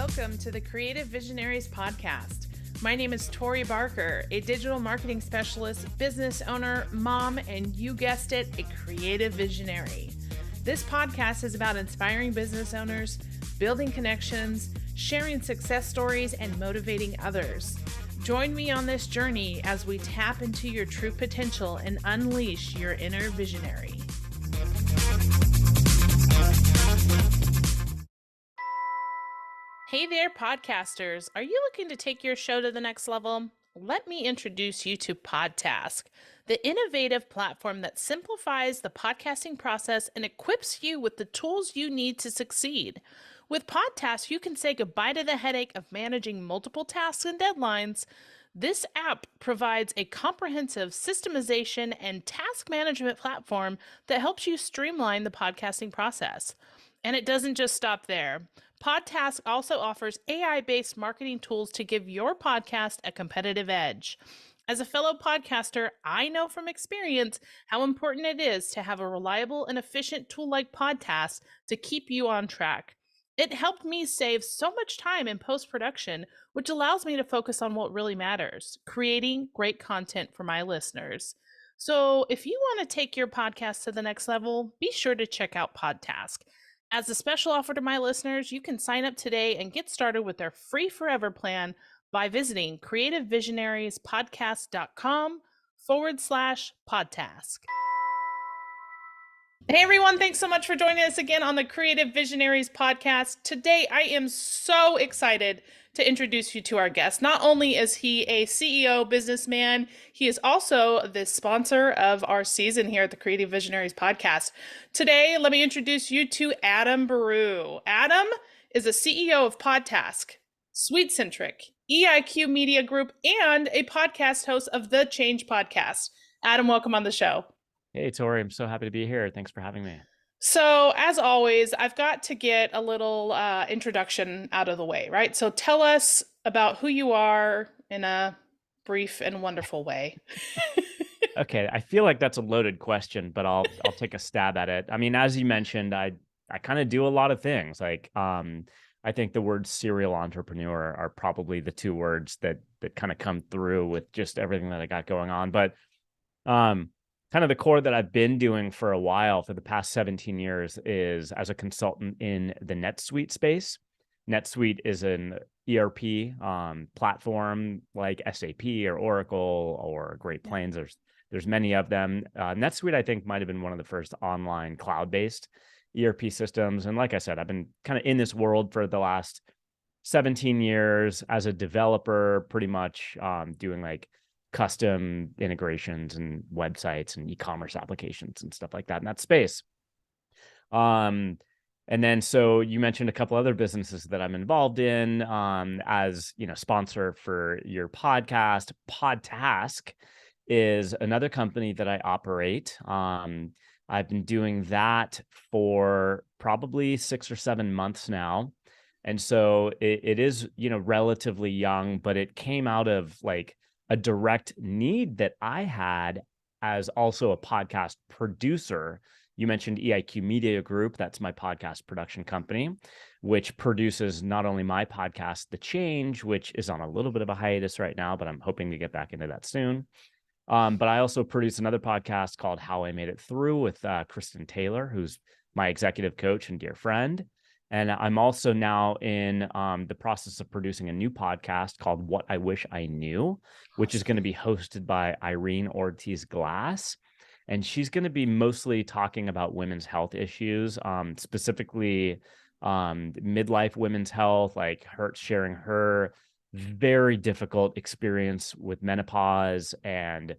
Welcome to the Creative Visionaries podcast. My name is Tori Barker, a digital marketing specialist, business owner, mom, and you guessed it, a creative visionary. This podcast is about inspiring business owners, building connections, sharing success stories, and motivating others. Join me on this journey as we tap into your true potential and unleash your inner visionary. Hey there, podcasters. Are you looking to take your show to the next level? Let me introduce you to PodTask, the innovative platform that simplifies the podcasting process and equips you with the tools you need to succeed. With PodTask, you can say goodbye to the headache of managing multiple tasks and deadlines. This app provides a comprehensive systemization and task management platform that helps you streamline the podcasting process. And it doesn't just stop there. PodTask also offers AI-based marketing tools to give your podcast a competitive edge. As a fellow podcaster, I know from experience how important it is to have a reliable and efficient tool like PodTask to keep you on track. It helped me save so much time in post-production, which allows me to focus on what really matters, creating great content for my listeners. So if you want to take your podcast to the next level, be sure to check out PodTask. As a special offer to my listeners, you can sign up today and get started with their free forever plan by visiting creativevisionariespodcast.com/podtask. Hey everyone, thanks so much for joining us again on the Creative Visionaries podcast. Today, I am so excited to introduce you to our guest. Not only is he a CEO businessman, he is also the sponsor of our season here at the Creative Visionaries podcast. Today, let me introduce you to Adam Baruh. Adam is a CEO of PodTask, SweetCentric, EIQ Media Group, and a podcast host of The Change Podcast. Adam, welcome on the show. Hey, Tori, I'm so happy to be here. Thanks for having me. So as always, I've got to get a little introduction out of the way, right? So tell us about who you are in a brief and wonderful way. Okay, I feel like that's a loaded question, but I'll take a stab at it. I mean, as you mentioned, I kind of do a lot of things. I think the word serial entrepreneur are probably the two words that kind of come through with just everything that I got going on. But kind of the core that I've been doing for a while, for the past 17 years, is as a consultant in the NetSuite space. NetSuite is an ERP platform like SAP or Oracle or Great Plains. There's many of them. NetSuite, I think, might have been one of the first online cloud-based ERP systems. And like I said, I've been kind of in this world for the last 17 years as a developer, pretty much doing like custom integrations and websites and e-commerce applications and stuff like that in that space. And then, so you mentioned a couple other businesses that I'm involved in as, sponsor for your podcast. PodTask is another company that I operate. I've been doing that for probably 6 or 7 months now. And so it is, relatively young, but it came out of like a direct need that I had as also a podcast producer. You mentioned EIQ Media Group. That's my podcast production company, which produces not only my podcast, The Change, which is on a little bit of a hiatus right now, but I'm hoping to get back into that soon. But I also produce another podcast called How I Made It Through with Kristen Taylor, who's my executive coach and dear friend. And I'm also now in the process of producing a new podcast called What I Wish I Knew, which is going to be hosted by Irene Ortiz-Glass. And she's going to be mostly talking about women's health issues, specifically midlife women's health, like her sharing her very difficult experience with menopause and,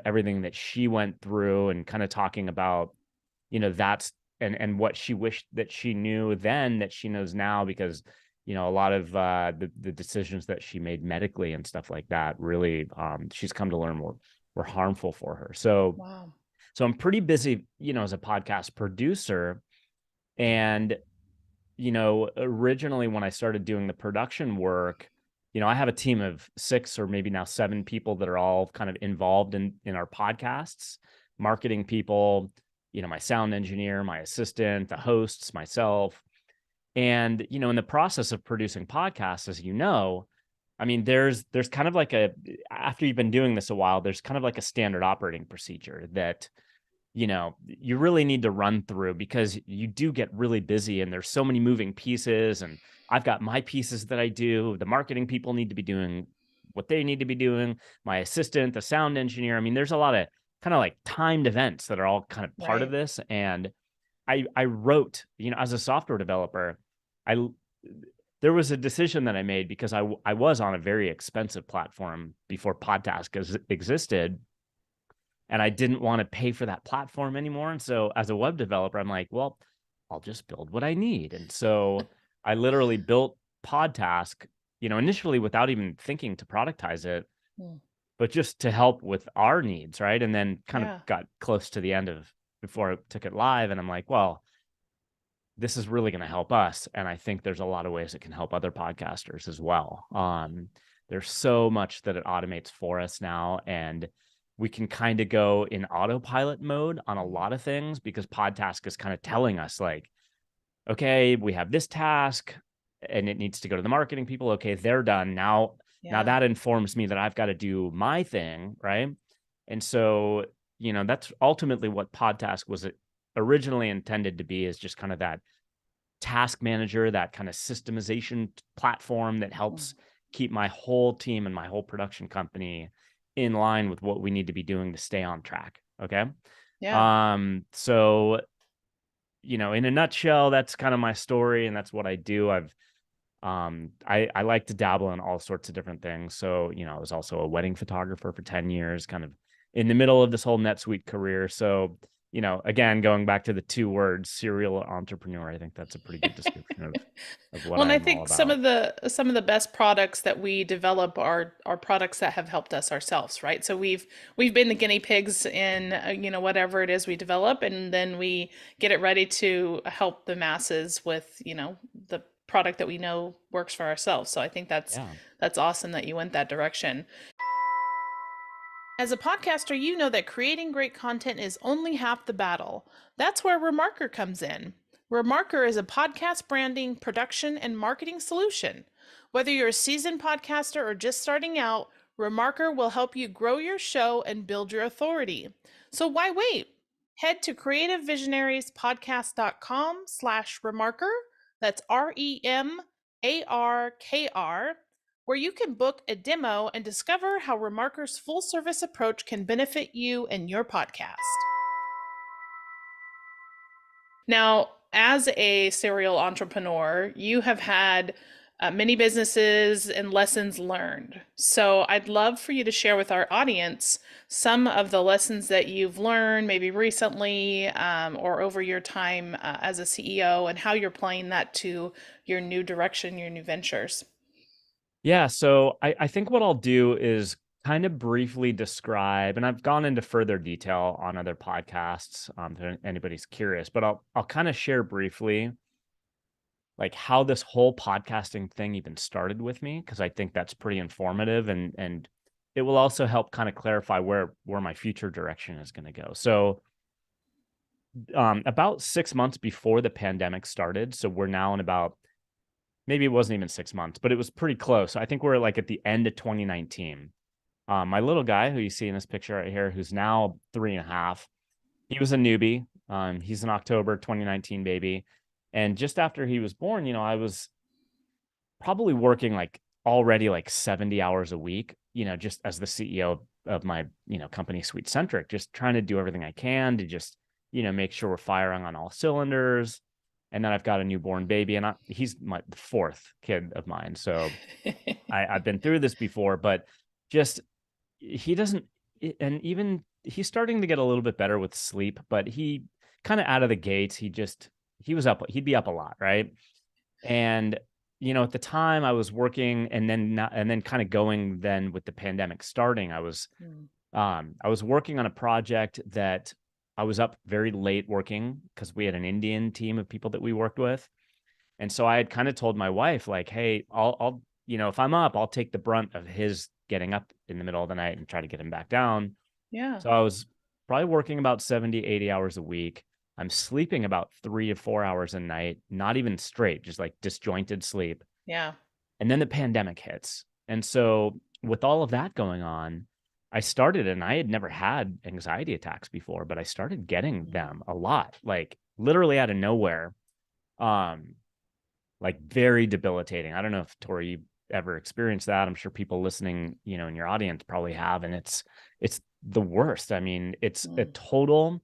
everything that she went through, and kind of talking about, that's and what she wished that she knew then that she knows now, because a lot of the decisions that she made medically and stuff like that really she's come to learn were harmful for her. So Wow. So I'm pretty busy, as a podcast producer. And originally when I started doing the production work, I have a team of 6 or maybe now 7 people that are all kind of involved in our podcasts, marketing people, my sound engineer, my assistant, the hosts, myself. And, you know, in the process of producing podcasts, as you know, I mean, there's kind of like after you've been doing this a while, there's kind of like a standard operating procedure that, you know, you really need to run through, because you do get really busy and there's so many moving pieces. And I've got my pieces that I do. The marketing people need to be doing what they need to be doing. My assistant, the sound engineer. I mean, there's a lot of kind of like timed events that are all kind of part of Right. this. And I wrote, you know, as a software developer, I there was a decision that I made, because I was on a very expensive platform before PodTask existed, and I didn't want to pay for that platform anymore. And so as a web developer, I'm like, well, I'll just build what I need. And so I literally built PodTask, you know, initially without even thinking to productize it, Mm. but just to help with our needs, right? And then kind of Yeah. got close to the end of before I took it live, and I'm like, well, this is really going to help us. And I think there's a lot of ways it can help other podcasters as well. There's so much that it automates for us now. And we can kind of go in autopilot mode on a lot of things, because PodTask is kind of telling us like, okay, we have this task and it needs to go to the marketing people. Okay, they're done. Now Yeah. that informs me that I've got to do my thing, right? And so, you know, that's ultimately what PodTask was originally intended to be, is just kind of that task manager, that kind of systemization platform that helps keep my whole team and my whole production company in line with what we need to be doing to stay on track. Okay. Yeah. So, you know, in a nutshell, that's kind of my story, and that's what I do. I like to dabble in all sorts of different things. So, you know, I was also a wedding photographer for 10 years, kind of in the middle of this whole NetSuite career. So, you know, again, going back to the two words, serial entrepreneur, I think that's a pretty good description of what Well, and I I'm all think some about. of the best products that we develop are products that have helped us ourselves, right? So we've been the guinea pigs in you know, whatever it is we develop, and then we get it ready to help the masses with, you know, the product that we know works for ourselves. So I think Yeah. that's awesome that you went that direction. As a podcaster, you know that creating great content is only half the battle. That's where Remarker comes in. Remarker is a podcast branding, production, and marketing solution. Whether you're a seasoned podcaster or just starting out, Remarker will help you grow your show and build your authority. So why wait? Head to creativevisionariespodcast.com/remarker. That's REMARKR, where you can book a demo and discover how Remarker's full service approach can benefit you and your podcast. Now, as a serial entrepreneur, you have had many businesses and lessons learned. So I'd love for you to share with our audience some of the lessons that you've learned, maybe recently or over your time as a CEO, and how you're applying that to your new direction, your new ventures. Yeah. So I think what I'll do is kind of briefly describe, and I've gone into further detail on other podcasts, if anybody's curious, but I'll kind of share briefly like how this whole podcasting thing even started with me, because I think that's pretty informative, and it will also help kind of clarify where my future direction is going to go. So about 6 months before the pandemic started, so we're now in about, maybe it wasn't even 6 months, but it was pretty close. I think we're like at the end of 2019. My little guy, who you see in this picture right here, who's now 3.5, he was a newbie. He's an October 2019 baby. And just after he was born, you know, I was probably working like already like 70 hours a week, you know, just as the CEO of my, you know, company Sweet Centric, just trying to do everything I can to just, you know, make sure we're firing on all cylinders. And then I've got a newborn baby, and he's the fourth kid of mine. So I've been through this before, but just he doesn't, and even he's starting to get a little bit better with sleep, but he kind of out of the gates, he'd be up a lot, right? And you know, at the time I was working, and then kind of going, then with the pandemic starting, Mm. I was working on a project that I was up very late working, because we had an Indian team of people that we worked with. And so I had kind of told my wife, like, hey, I'll, you know, if I'm up, I'll take the brunt of his getting up in the middle of the night and try to get him back down. Yeah. So I was probably working about 70, 80 hours a week. I'm sleeping about 3 to 4 hours a night, not even straight, just like disjointed sleep. Yeah. And then the pandemic hits. And so with all of that going on, I started, and I had never had anxiety attacks before, but I started getting them a lot, like literally out of nowhere. Like very debilitating. I don't know if Tori, you ever experienced that. I'm sure people listening, in your audience probably have, and it's the worst. I mean, it's a total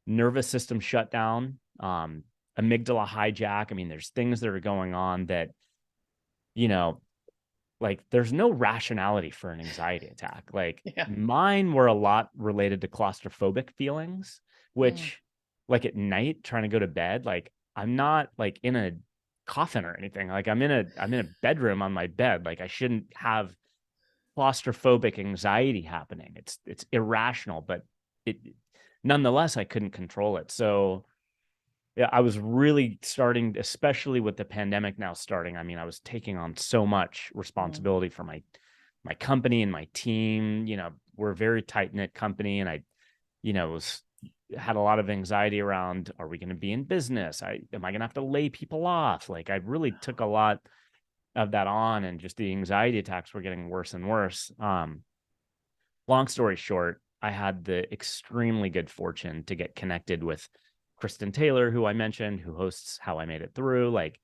nervous system shutdown, amygdala hijack. I mean, there's things that are going on that, like there's no rationality for an anxiety attack. Like mine were a lot related to claustrophobic feelings, which like at night trying to go to bed, like I'm not like in a coffin or anything. Like I'm in a bedroom on my bed. Like I shouldn't have claustrophobic anxiety happening. It's irrational, but it nonetheless I couldn't control it. So yeah, I was really starting, especially with the pandemic now starting. I mean, I was taking on so much responsibility for my company and my team. We're a very tight-knit company, and I, had a lot of anxiety around, are we going to be in business? Am I going to have to lay people off? Like I really took a lot of that on, and just the anxiety attacks were getting worse and worse. Long story short, I had the extremely good fortune to get connected with Kristen Taylor, who I mentioned, who hosts How I Made It Through. Like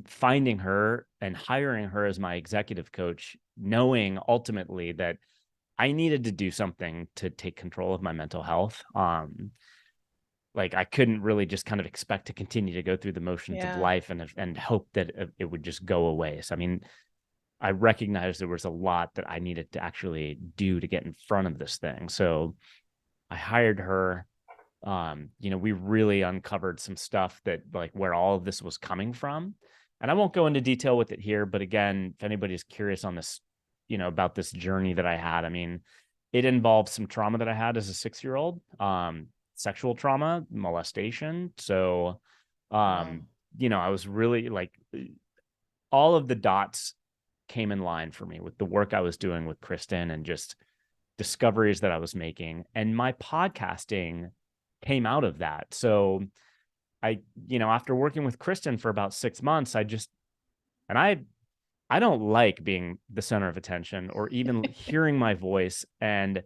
finding her and hiring her as my executive coach, knowing ultimately that I needed to do something to take control of my mental health. Like I couldn't really just kind of expect to continue to go through the motions of life and hope that it would just go away. So, I mean, I recognized there was a lot that I needed to actually do to get in front of this thing. So I hired her. We really uncovered some stuff that like where all of this was coming from. And I won't go into detail with it here, but again, if anybody's curious on this, about this journey that I had, I mean, it involved some trauma that I had as a 6-year-old, sexual trauma, molestation. So, I was really like, all of the dots came in line for me with the work I was doing with Kristen and just discoveries that I was making. And my podcasting came out of that. So after working with Kristen for about 6 months, I don't like being the center of attention or even hearing my voice. And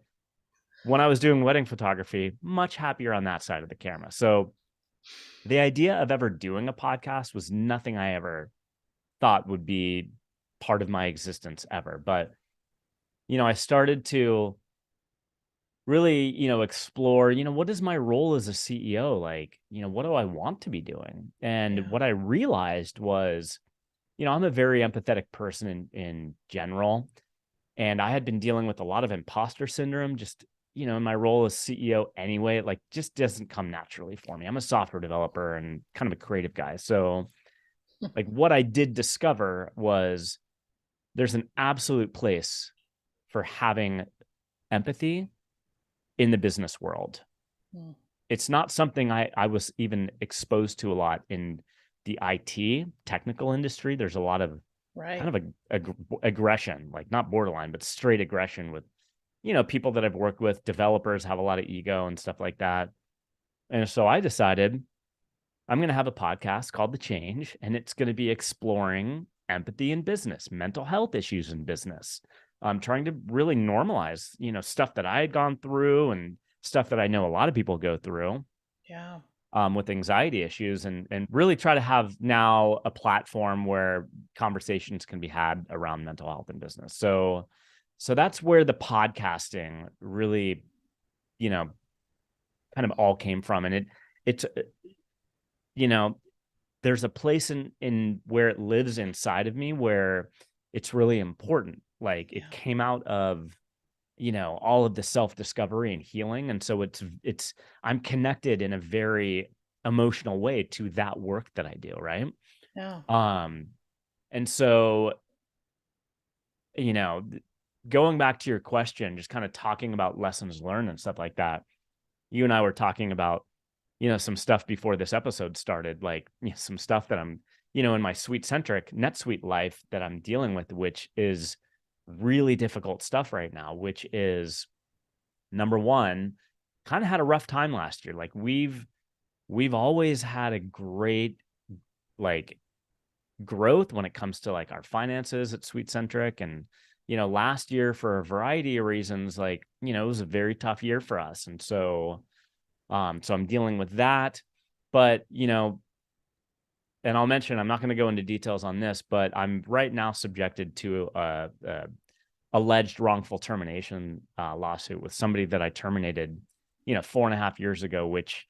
when I was doing wedding photography, much happier on that side of the camera. So the idea of ever doing a podcast was nothing I ever thought would be part of my existence ever. But, I started to really, explore, what is my role as a CEO? Like, what do I want to be doing? And what I realized was, I'm a very empathetic person in general. And I had been dealing with a lot of imposter syndrome, just, in my role as CEO anyway. It like just doesn't come naturally for me. I'm a software developer and kind of a creative guy. So like what I did discover was there's an absolute place for having empathy in the business world. It's not something I was even exposed to a lot in the IT technical industry. There's a lot of kind of aggression, like not borderline, but straight aggression with, people that I've worked with. Developers have a lot of ego and stuff like that. And so I decided I'm going to have a podcast called The Change, and it's going to be exploring empathy in business, mental health issues in business. I'm trying to really normalize, stuff that I had gone through and stuff that I know a lot of people go through. Yeah. With anxiety issues, and really try to have now a platform where conversations can be had around mental health in business. So that's where the podcasting really, kind of all came from. And it's, there's a place in where it lives inside of me where it's really important. Like it came out of, all of the self-discovery and healing. And so I'm connected in a very emotional way to that work that I do. Right. Yeah. And so, going back to your question, just kind of talking about lessons learned and stuff like that. You and I were talking about, some stuff before this episode started, like some stuff that I'm, in my suite-centric NetSuite life that I'm dealing with, which is really difficult stuff right now, which is number one, kind of had a rough time last year. Like we've we've always had a great like growth when it comes to like our finances at Sweet Centric. And, last year for a variety of reasons, like, it was a very tough year for us. And so, so I'm dealing with that, but, and I'll mention, I'm not going to go into details on this, but I'm right now subjected to a alleged wrongful termination lawsuit with somebody that I terminated, 4.5 years ago, which,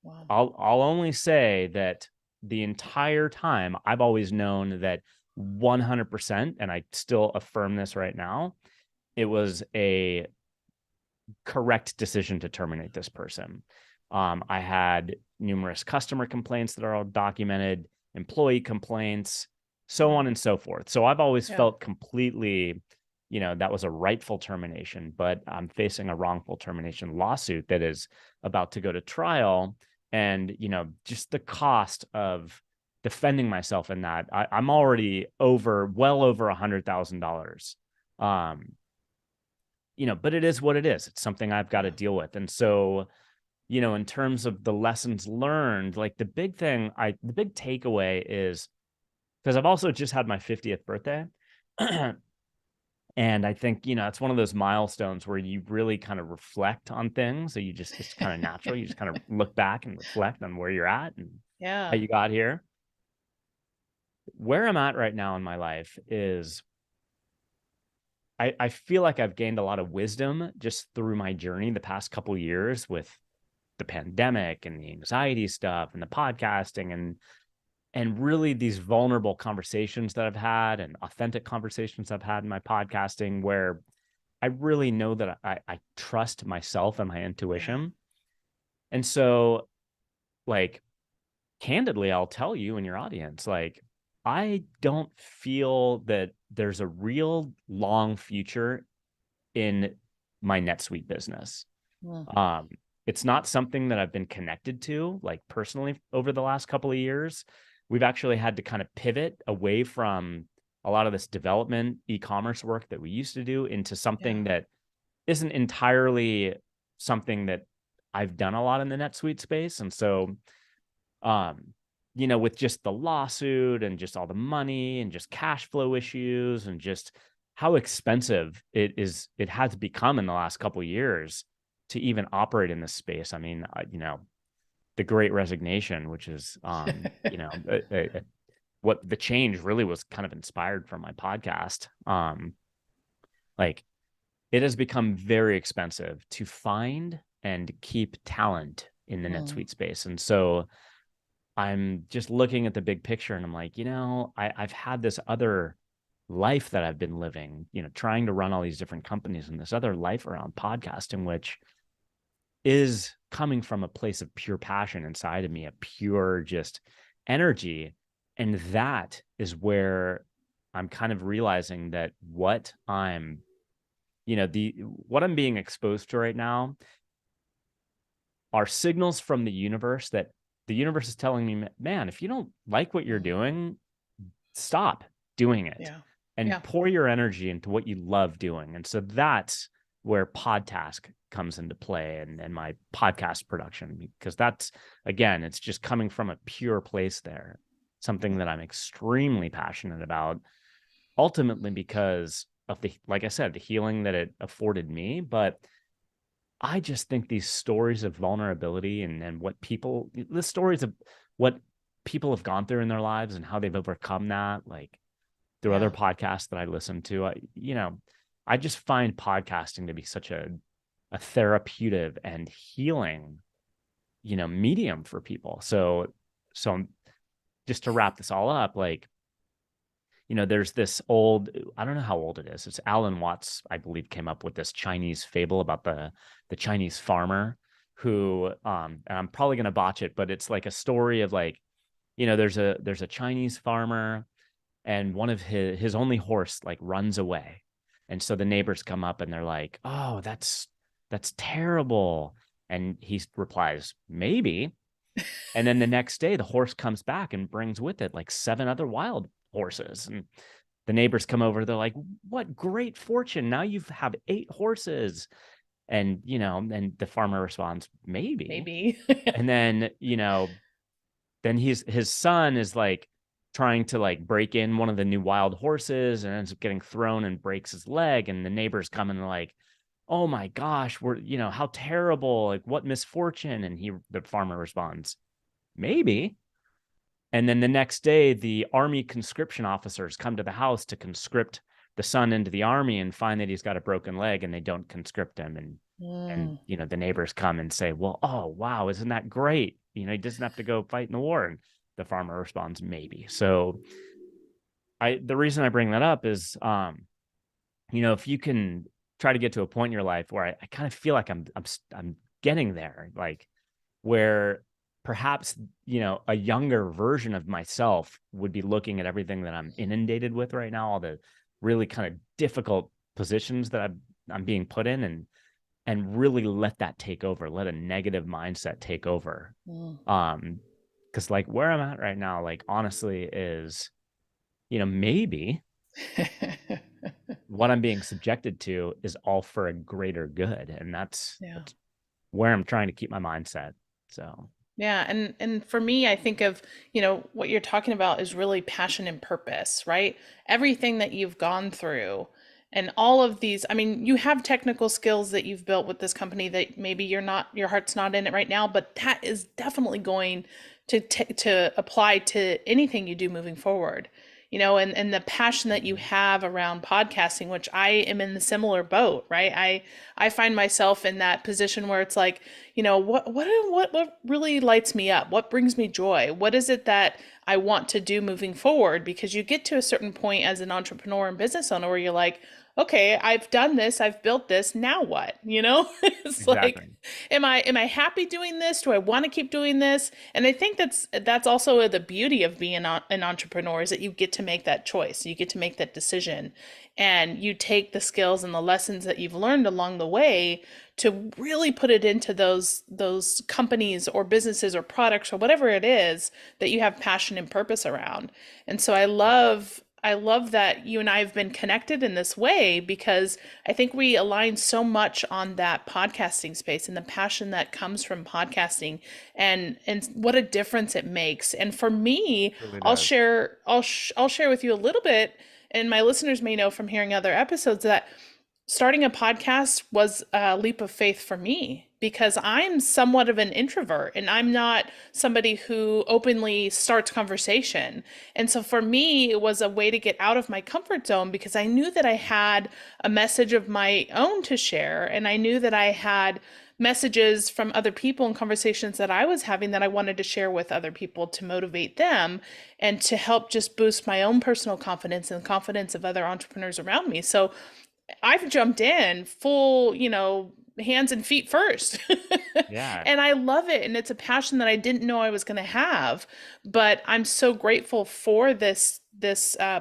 Wow. I'll only say that the entire time I've always known that 100%, and I still affirm this right now, it was a correct decision to terminate this person. I had numerous customer complaints that are all documented, employee complaints, so on and so forth. So I've always felt completely, that was a rightful termination, but I'm facing a wrongful termination lawsuit that is about to go to trial. And, just the cost of defending myself in that, I'm already well over $100,000. But it is what it is. It's something I've got to deal with. And so, in terms of the lessons learned, like the big takeaway is, because I've also just had my 50th birthday. And I think, it's one of those milestones where you really kind of reflect on things. So it's kind of natural. You just kind of look back and reflect on where you're at and how you got here. Where I'm at right now in my life is I feel like I've gained a lot of wisdom just through my journey the past couple of years with the pandemic and the anxiety stuff and the podcasting and really these vulnerable conversations that I've had and authentic conversations I've had in my podcasting, where I really know that I trust myself and my intuition. And so, like, candidly, I'll tell you and your audience, like, I don't feel that there's a real long future in my NetSuite business. It's not something that I've been connected to, like, personally over the last couple of years. We've actually had to kind of pivot away from a lot of this development e-commerce work that we used to do into something that isn't entirely something that I've done a lot in the NetSuite space. And so, with just the lawsuit and just all the money and just cash flow issues and just how expensive it has become in the last couple of years to even operate in this space. I mean, the Great Resignation, which is, what the change really was kind of inspired from my podcast. Like, it has become very expensive to find and keep talent in the NetSuite space. And so I'm just looking at the big picture and I'm like, I've had this other life that I've been living, trying to run all these different companies, and this other life around podcasting, which is coming from a place of pure passion inside of me, a pure just energy. And that is where I'm kind of realizing that what I'm being exposed to right now are signals from the universe that the universe is telling me, man, if you don't like what you're doing, stop doing it and pour your energy into what you love doing. And so that's where PodTask comes into play and my podcast production, because that's, again, it's just coming from a pure place there, something that I'm extremely passionate about, ultimately because of like I said, the healing that it afforded me. But I just think these stories of vulnerability and the stories of what people have gone through in their lives and how they've overcome that, like through other podcasts that I listen to, I just find podcasting to be such a therapeutic and healing, medium for people. So just to wrap this all up, like, there's this I don't know how old it is. It's Alan Watts, I believe, came up with this Chinese fable about the Chinese farmer who, and I'm probably going to botch it, but it's like a story of like, there's a Chinese farmer and one of his only horse like runs away. And so the neighbors come up and they're like, oh, that's terrible. And he replies, maybe. And then the next day, the horse comes back and brings with it like 7 other wild horses. And the neighbors come over. They're like, what great fortune. Now you have 8 horses. And, and the farmer responds, maybe. Maybe. And then, then his son is like trying to like break in one of the new wild horses and ends up getting thrown and breaks his leg. And the neighbors come and like, oh my gosh, we're, how terrible, like what misfortune. And the farmer responds, maybe. And then the next day, the army conscription officers come to the house to conscript the son into the army and find that he's got a broken leg, and they don't conscript him. And the neighbors come and say, well, oh wow, isn't that great? He doesn't have to go fight in the war. And the farmer responds, maybe. So the reason I bring that up is, if you can try to get to a point in your life where I kind of feel like I'm getting there, like where perhaps, a younger version of myself would be looking at everything that I'm inundated with right now, all the really kind of difficult positions that I'm being put in, and really let that take over, let a negative mindset take over. Because like where I'm at right now, like honestly is, maybe what I'm being subjected to is all for a greater good. And that's where I'm trying to keep my mindset. So yeah, and for me, I think of, what you're talking about is really passion and purpose, right? Everything that you've gone through and all of these, I mean, you have technical skills that you've built with this company that maybe your heart's not in it right now, but that is definitely going to apply to anything you do moving forward. And the passion that you have around podcasting, which I am in the similar boat, right? I find myself in that position where it's like, what really lights me up? What brings me joy? What is it that I want to do moving forward? Because you get to a certain point as an entrepreneur and business owner where you're like, okay, I've done this, I've built this, now what? It's exactly. like, am I happy doing this? Do I want to keep doing this? And I think that's also the beauty of being an entrepreneur, is that you get to make that choice, you get to make that decision, and you take the skills and the lessons that you've learned along the way to really put it into those companies or businesses or products or whatever it is that you have passion and purpose around. And so I love that you and I have been connected in this way, because I think we align so much on that podcasting space and the passion that comes from podcasting, and what a difference it makes. And for me, Really I'll does. share with you a little bit, and my listeners may know from hearing other episodes that starting a podcast was a leap of faith for me, because I'm somewhat of an introvert and I'm not somebody who openly starts conversation. And so for me, it was a way to get out of my comfort zone, because I knew that I had a message of my own to share. And I knew that I had messages from other people and conversations that I was having that I wanted to share with other people to motivate them and to help just boost my own personal confidence and the confidence of other entrepreneurs around me. So I've jumped in full, hands and feet first. Yeah. And I love it. And it's a passion that I didn't know I was going to have, but I'm so grateful for this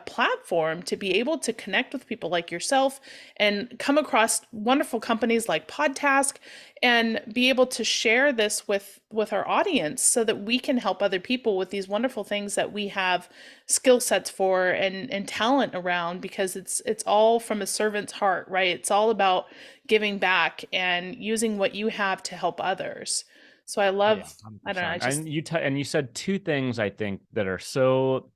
platform to be able to connect with people like yourself and come across wonderful companies like PodTask, and be able to share this with our audience so that we can help other people with these wonderful things that we have skill sets for and talent around, because it's all from a servant's heart, right? It's all about giving back and using what you have to help others. So I love, Yeah, I don't know, I just, and you said two things I think that are so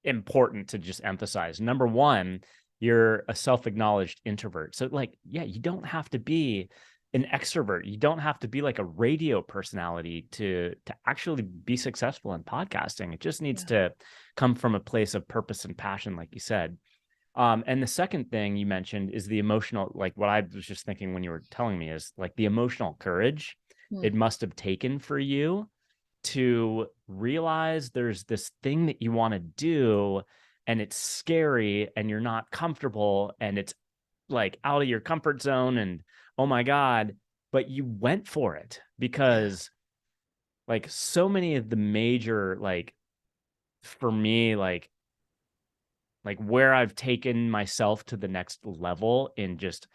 important to just emphasize. Number one, you're a self-acknowledged introvert. So like, yeah, you don't have to be an extrovert. You don't have to be like a radio personality to actually be successful in podcasting. It just needs to come from a place of purpose and passion, like you said. And the second thing you mentioned is the emotional, like what I was just thinking when you were telling me is like the emotional courage it must have taken for you to realize there's this thing that you want to do and it's scary and you're not comfortable and it's like out of your comfort zone and oh my God, but you went for it because like so many of the major, like for me, like where I've taken myself to the next level in just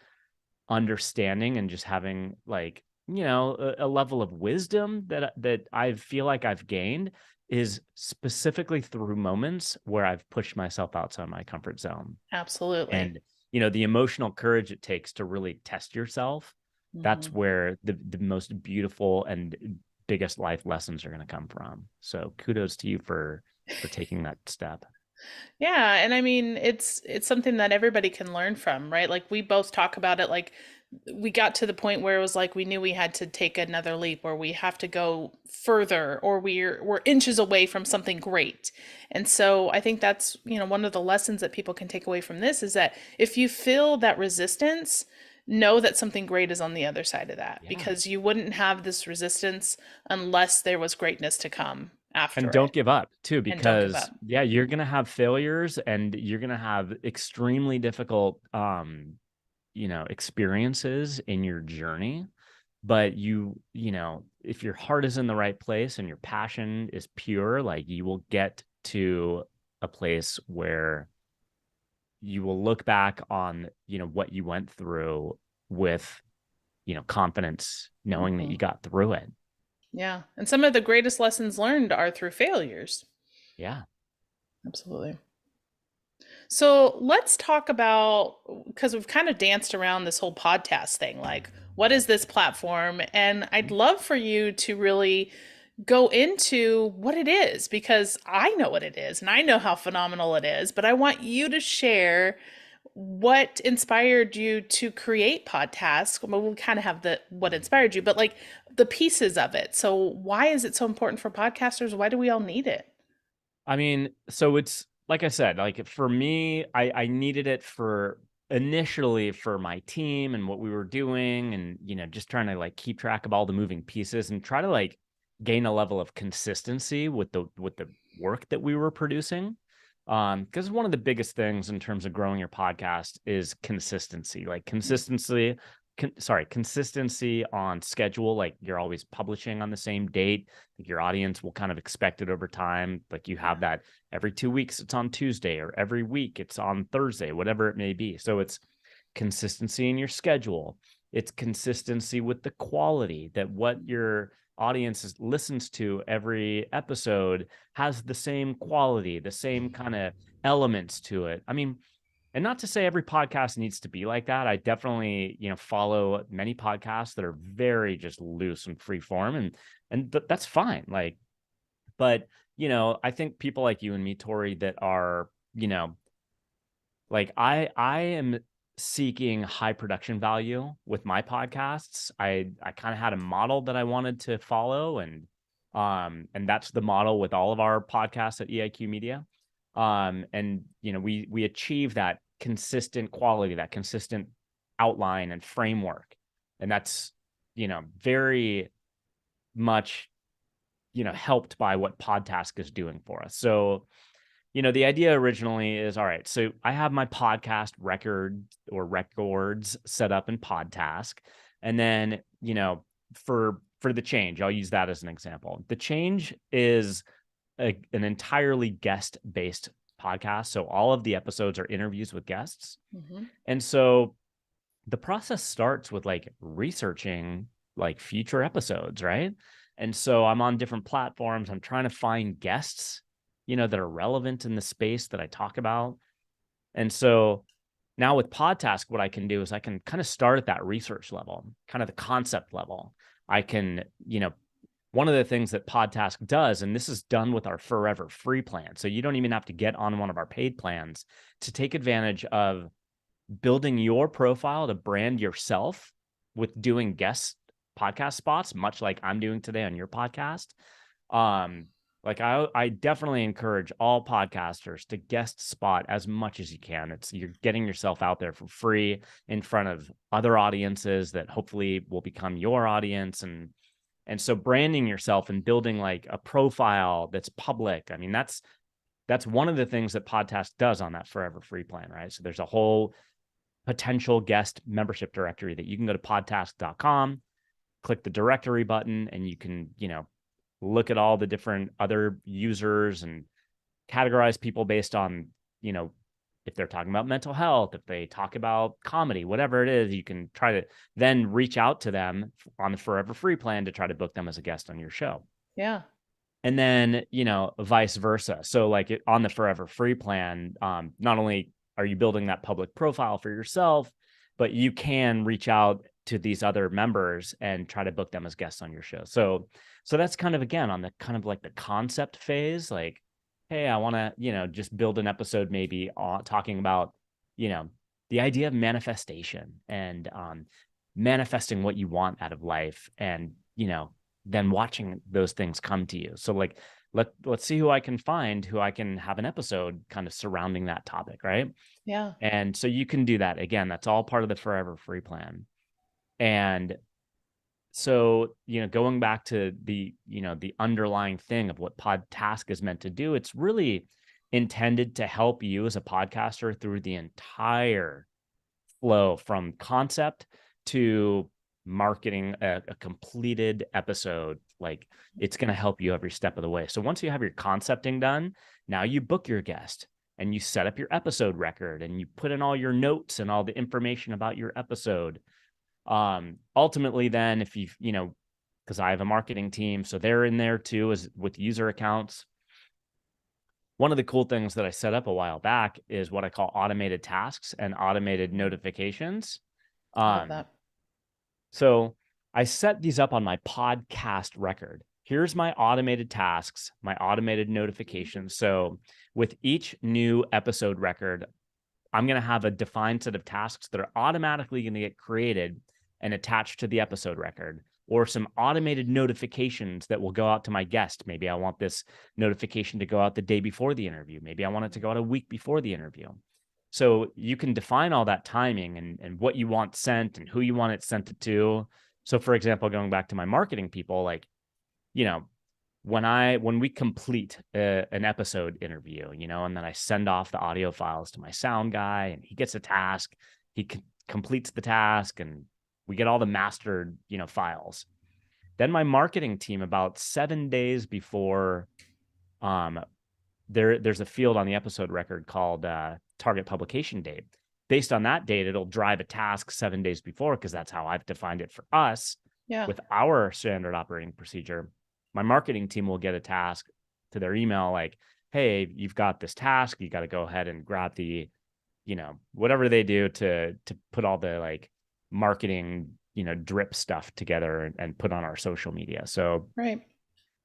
understanding and just having like, a level of wisdom that I feel like I've gained is specifically through moments where I've pushed myself outside my comfort zone. absolutely. And, the emotional courage it takes to really test yourself that's Mhm. where the most beautiful and biggest life lessons are going to come from. So kudos to you for taking that step. Yeah, and I mean it's something that everybody can learn from, right? Like we both talk about it, like we got to the point where it was like we knew we had to take another leap, or we have to go further, or we're inches away from something great. And so I think that's, one of the lessons that people can take away from this is that if you feel that resistance, know that something great is on the other side of that, Yeah. because you wouldn't have this resistance unless there was greatness to come And after don't it. give up too, And don't give because up. yeah, you're going to have failures and you're going to have extremely difficult, experiences in your journey. But if your heart is in the right place and your passion is pure, like you will get to a place where you will look back on, what you went through with, confidence, knowing that Mhm. you got through it. Yeah. And some of the greatest lessons learned are through failures. Yeah. Absolutely. So let's talk about, because we've kind of danced around this whole podcast thing. Like, what is this platform? And I'd love for you to really go into what it is, because I know what it is and I know how phenomenal it is, but I want you to share what inspired you to create PodTask. Well, we kind of have the what inspired you, but like the pieces of it. So why is it so important for podcasters? Why do we all need it? I mean, so it's like I said, like for me, I needed it for initially for my team and what we were doing and just trying to like keep track of all the moving pieces and try to like gain a level of consistency with the work that we were producing. Because one of the biggest things in terms of growing your podcast is consistency. Like consistency on schedule. Like you're always publishing on the same date. Like your audience will kind of expect it over time. Like you have that every 2 weeks, it's on Tuesday, or every week it's on Thursday, whatever it may be. So it's consistency in your schedule. It's consistency with the quality, that what your audience listens to every episode has the same quality, the same kind of elements to it. I mean, and not to say every podcast needs to be like that. I definitely, follow many podcasts that are very just loose and free form, and that's fine. Like, but I think people like you and me, Tori, that are, like I am seeking high production value with my podcasts. I kind of had a model that I wanted to follow, and that's the model with all of our podcasts at EIQ Media. And we achieve that consistent quality, that consistent outline and framework. And that's, very much, helped by what PodTask is doing for us. So, the idea originally is, all right, so I have my podcast records set up in PodTask. And then, for the change, I'll use that as an example. The change is an entirely guest-based podcast. So all of the episodes are interviews with guests. Mm-hmm. And so the process starts with like researching like future episodes, right? And so I'm on different platforms. I'm trying to find guests, that are relevant in the space that I talk about. And so now with PodTask, what I can do is I can kind of start at that research level, kind of the concept level. I can, one of the things that PodTask does, and this is done with our forever free plan, so you don't even have to get on one of our paid plans to take advantage of building your profile to brand yourself with doing guest podcast spots, much like I'm doing today on your podcast. Like I definitely encourage all podcasters to guest spot as much as you can. You're getting yourself out there for free in front of other audiences that hopefully will become your audience. And so branding yourself and building like a profile that's public. I mean, that's one of the things that PodTask does on that forever free plan, right? So there's a whole potential guest membership directory that you can go to podtask.com, click the directory button, and you can, look at all the different other users and categorize people based on, if they're talking about mental health, if they talk about comedy, whatever it is, you can try to then reach out to them on the forever free plan to try to book them as a guest on your show. Yeah. And then, vice versa. So like on the forever free plan, not only are you building that public profile for yourself, but you can reach out to these other members and try to book them as guests on your show. So that's kind of, again, on the kind of like the concept phase, like, hey, I want to, just build an episode maybe talking about, the idea of manifestation and manifesting what you want out of life, and, then watching those things come to you. So like, let's see who I can find, who I can have an episode kind of surrounding that topic. Right. Yeah. And so you can do that. Again, that's all part of the Forever Free plan. And so, going back to the underlying thing of what PodTask is meant to do, it's really intended to help you as a podcaster through the entire flow from concept to marketing a completed episode. Like, it's going to help you every step of the way. So once you have your concepting done, now you book your guest and you set up your episode record and you put in all your notes and all the information about your episode. Ultimately then, if because I have a marketing team, so they're in there too, as with user accounts. One of the cool things that I set up a while back is what I call automated tasks and automated notifications. Love that. So I set these up on my podcast record. Here's my automated tasks, my automated notifications. So with each new episode record, I'm going to have a defined set of tasks that are automatically going to get created and attached to the episode record, or some automated notifications that will go out to my guest. Maybe I want this notification to go out the day before the interview. Maybe I want it to go out a week before the interview. So you can define all that timing and what you want sent and who you want it sent to. So for example, going back to my marketing people, like, when we complete an episode interview, and then I send off the audio files to my sound guy and he gets a task, he completes the task and we get all the mastered, files. Then my marketing team, about 7 days before, there's a field on the episode record called target publication date. Based on that date, it'll drive a task 7 days before, because that's how I've defined it for us. Yeah. With our standard operating procedure, my marketing team will get a task to their email like, hey, you've got this task. You got to go ahead and grab the, whatever they do to put all the like marketing, drip stuff together and put on our social media. So, right.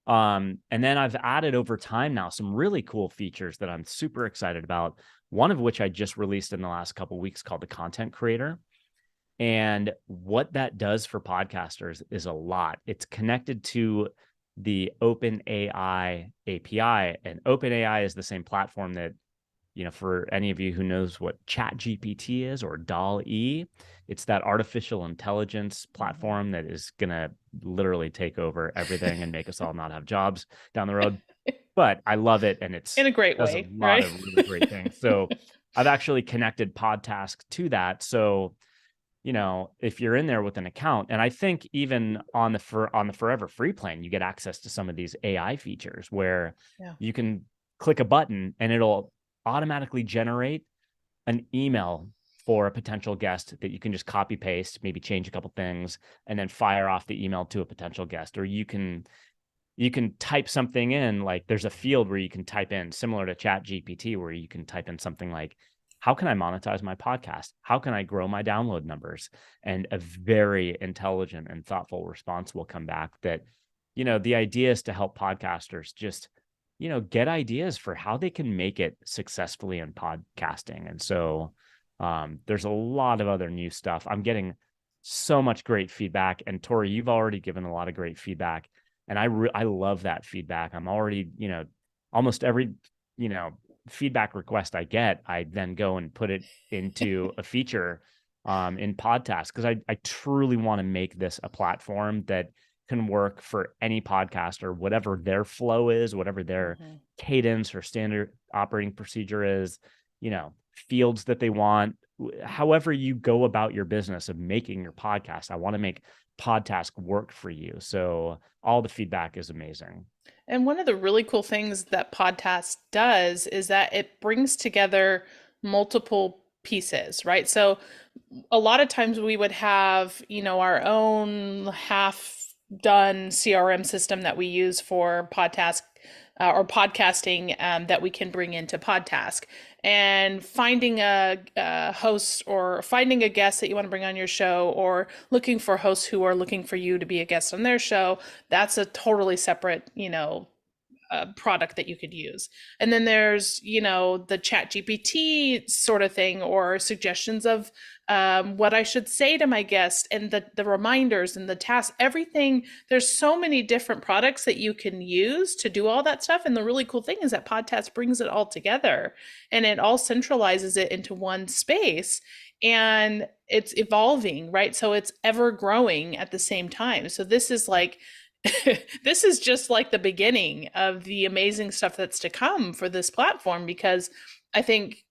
And then I've added over time now some really cool features that I'm super excited about. One of which I just released in the last couple of weeks, called the Content Creator. And what that does for podcasters is a lot. It's connected to the OpenAI API, and OpenAI is the same platform that, for any of you who knows what ChatGPT is, or DALL-E, it's that artificial intelligence platform that is going to literally take over everything and make us all not have jobs down the road. But I love it, and it's in a great way, a lot of really great things. So I've actually connected PodTask to that. So, if you're in there with an account, and I think even on the Forever Free plan, you get access to some of these AI features where you can click a button and it'll automatically generate an email for a potential guest that you can just copy paste, maybe change a couple things, and then fire off the email to a potential guest. Or you can type something in, like there's a field where you can type in, similar to ChatGPT, where you can type in something like, how can I monetize my podcast? How can I grow my download numbers? And a very intelligent and thoughtful response will come back that, the idea is to help podcasters just, get ideas for how they can make it successfully in podcasting. And so there's a lot of other new stuff. I'm getting so much great feedback. And Tori, you've already given a lot of great feedback. And I love that feedback. I'm already, almost every, feedback request I get, I then go and put it into a feature in PodTask, because I truly want to make this a platform that can work for any podcaster, whatever their flow is, whatever their cadence or standard operating procedure is, fields that they want, however you go about your business of making your podcast. I want to make PodTask work for you. So all the feedback is amazing. And one of the really cool things that PodTask does is that it brings together multiple pieces, right? So a lot of times we would have, our own half done CRM system that we use for PodTask or podcasting that we can bring into PodTask. And finding a host or finding a guest that you want to bring on your show, or looking for hosts who are looking for you to be a guest on their show, that's a totally separate, product that you could use. And then there's, the chat GPT sort of thing, or suggestions of what I should say to my guest, and the reminders and the tasks, everything. There's so many different products that you can use to do all that stuff. And the really cool thing is that Podcast brings it all together, and it all centralizes it into one space. And it's evolving, right? So it's ever growing at the same time. So this is like, this is just like the beginning of the amazing stuff that's to come for this platform, because I think,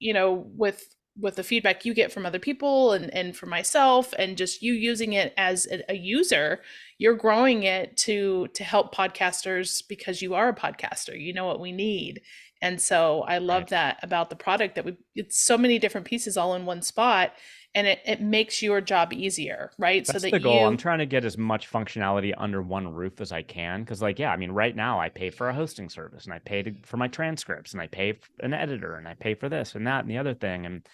with the feedback you get from other people, and for myself, and just you using it as a user, you're growing it to help podcasters, because you are a podcaster, you know what we need. And so I love Right. that about the product, that it's so many different pieces all in one spot, and it makes your job easier, right? So That's that the goal. I'm trying to get as much functionality under one roof as I can. Because, like, yeah, I mean, right now I pay for a hosting service, and I pay for my transcripts, and I pay for an editor, and I pay for this and that and the other thing. And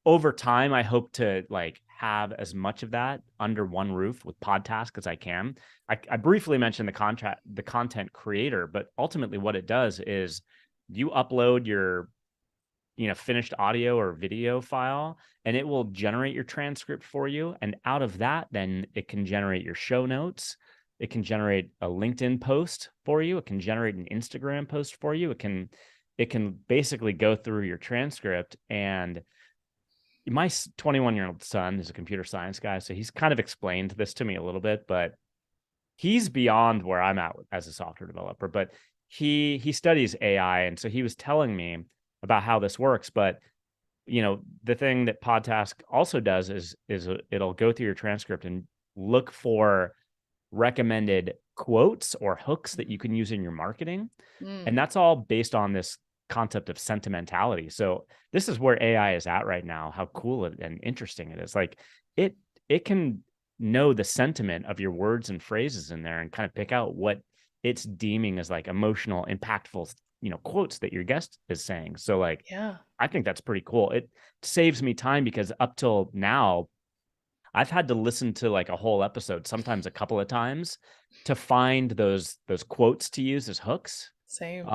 over time, I hope to like have as much of that under one roof with PodTask as I can. I briefly mentioned the content creator, but ultimately what it does is you upload your finished audio or video file, and it will generate your transcript for you. And out of that, then it can generate your show notes. It can generate a LinkedIn post for you. It can generate an Instagram post for you. It can basically go through your transcript. And my 21-year-old son is a computer science guy, so he's kind of explained this to me a little bit, but he's beyond where I'm at as a software developer. But he studies AI, and so he was telling me about how this works. But the thing that PodTask also does is it'll go through your transcript and look for recommended quotes or hooks that you can use in your marketing. And that's all based on this concept of sentimentality. So this is where AI is at right now, how cool and interesting it is. Like it can know the sentiment of your words and phrases in there, and kind of pick out what it's deeming as like emotional, impactful, quotes that your guest is saying. So like, Yeah. I think that's pretty cool. It saves me time, because up till now, I've had to listen to like a whole episode, sometimes a couple of times, to find those quotes to use as hooks. Same.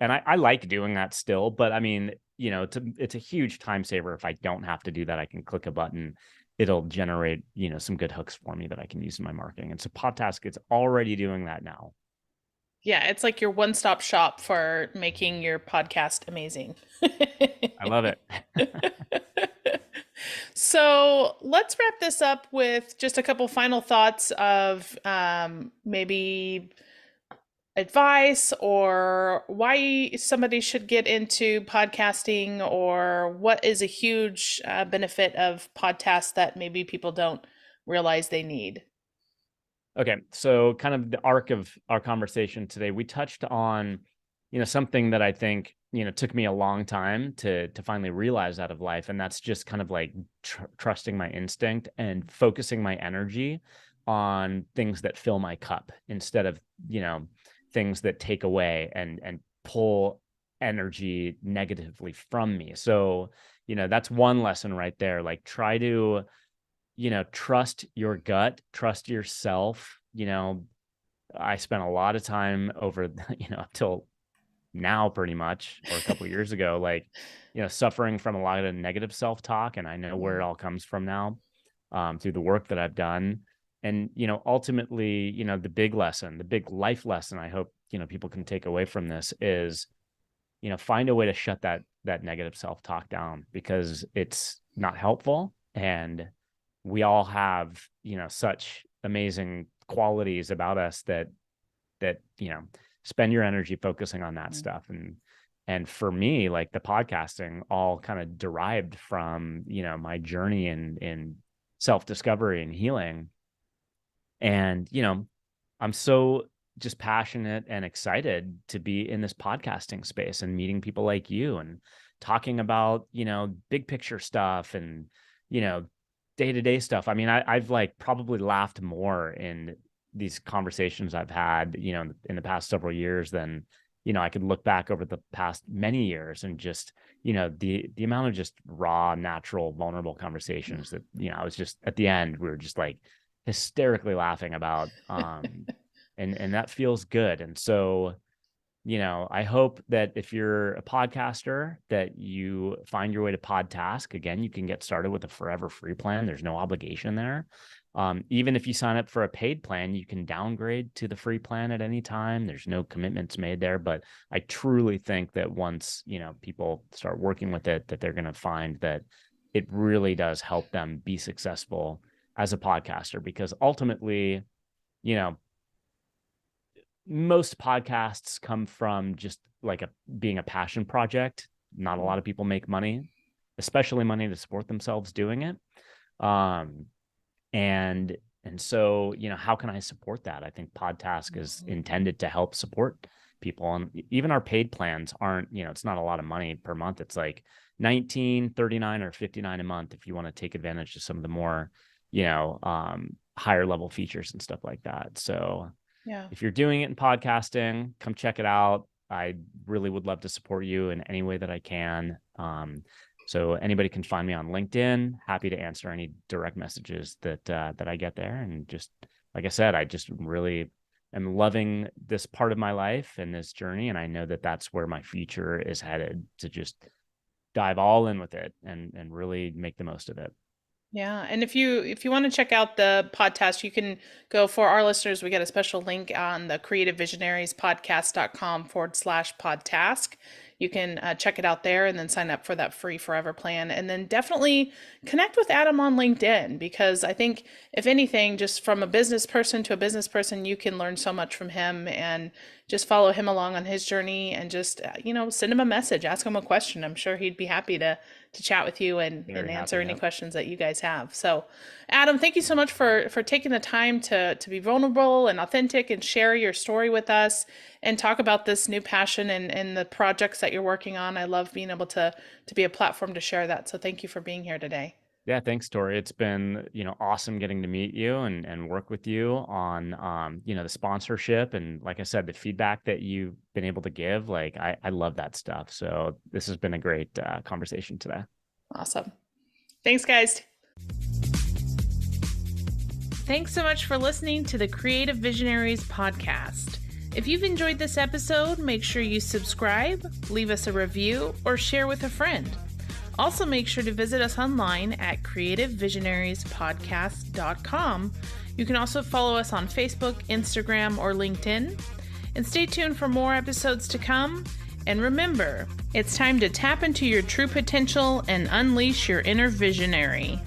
And I like doing that still, but I mean, it's a huge time saver. If I don't have to do that, I can click a button. It'll generate, some good hooks for me that I can use in my marketing. And so PodTask is already doing that now. Yeah, it's like your one-stop shop for making your podcast amazing. I love it. So let's wrap this up with just a couple final thoughts of maybe advice, or why somebody should get into podcasting, or what is a huge benefit of podcasts that maybe people don't realize they need. Okay, so kind of the arc of our conversation today, we touched on, something that I think, took me a long time to finally realize out of life, and that's just kind of like trusting my instinct and focusing my energy on things that fill my cup, instead of, things that take away and pull energy negatively from me. So, that's one lesson right there. Like, try to trust your gut, trust yourself. I spent a lot of time over, up till now, pretty much, or a couple of years ago, like, suffering from a lot of negative self-talk. And I know where it all comes from now, through the work that I've done. And, ultimately, the big lesson, the big life lesson I hope, people can take away from this is, find a way to shut that negative self-talk down, because it's not helpful. And we all have, such amazing qualities about us that, spend your energy focusing on that stuff. And for me, like, the podcasting all kind of derived from, my journey in self-discovery and healing. And, I'm so just passionate and excited to be in this podcasting space and meeting people like you, and talking about, big picture stuff, and, day-to-day stuff. I mean, I've like probably laughed more in these conversations I've had, in the past several years, then, I could look back over the past many years and just, the amount of just raw, natural, vulnerable conversations that, I was just at the end, we were just like hysterically laughing about, and that feels good. And so, I hope that if you're a podcaster, that you find your way to PodTask. Again, you can get started with a forever free plan. There's no obligation there. Even if you sign up for a paid plan, you can downgrade to the free plan at any time. There's no commitments made there. But I truly think that once, people start working with it, that they're going to find that it really does help them be successful as a podcaster, because ultimately, most podcasts come from just like being a passion project. Not a lot of people make money, especially money to support themselves doing it. And so, how can I support that? I think PodTask is intended to help support people. And even our paid plans aren't, it's not a lot of money per month. It's like $19, $39, or $59 a month if you want to take advantage of some of the more, higher level features and stuff like that. So yeah, if you're doing it in podcasting, come check it out. I really would love to support you in any way that I can. So anybody can find me on LinkedIn. Happy to answer any direct messages that I get there. And just like I said, I just really am loving this part of my life and this journey. And I know that that's where my future is headed, to just dive all in with it and really make the most of it. Yeah. And if you want to check out the podcast, you can go, for our listeners, we get a special link on the creativevisionariespodcast.com/podtask. You can check it out there and then sign up for that free forever plan. And then definitely connect with Adam on LinkedIn, because I think, if anything, just from a business person to a business person, you can learn so much from him, and just follow him along on his journey, and just, send him a message, ask him a question. I'm sure he'd be happy to chat with you and answer any questions that you guys have. So Adam, thank you so much for taking the time to be vulnerable and authentic and share your story with us and talk about this new passion and the projects that you're working on. I love being able to be a platform to share that. So thank you for being here today. Yeah, thanks, Tori. It's been, awesome getting to meet you and work with you on, the sponsorship. And like I said, the feedback that you've been able to give, like, I love that stuff. So this has been a great conversation today. Awesome. Thanks, guys. Thanks so much for listening to the Creative Visionaries podcast. If you've enjoyed this episode, make sure you subscribe, leave us a review, or share with a friend. Also, make sure to visit us online at creativevisionariespodcast.com. You can also follow us on Facebook, Instagram, or LinkedIn. And stay tuned for more episodes to come. And remember, it's time to tap into your true potential and unleash your inner visionary.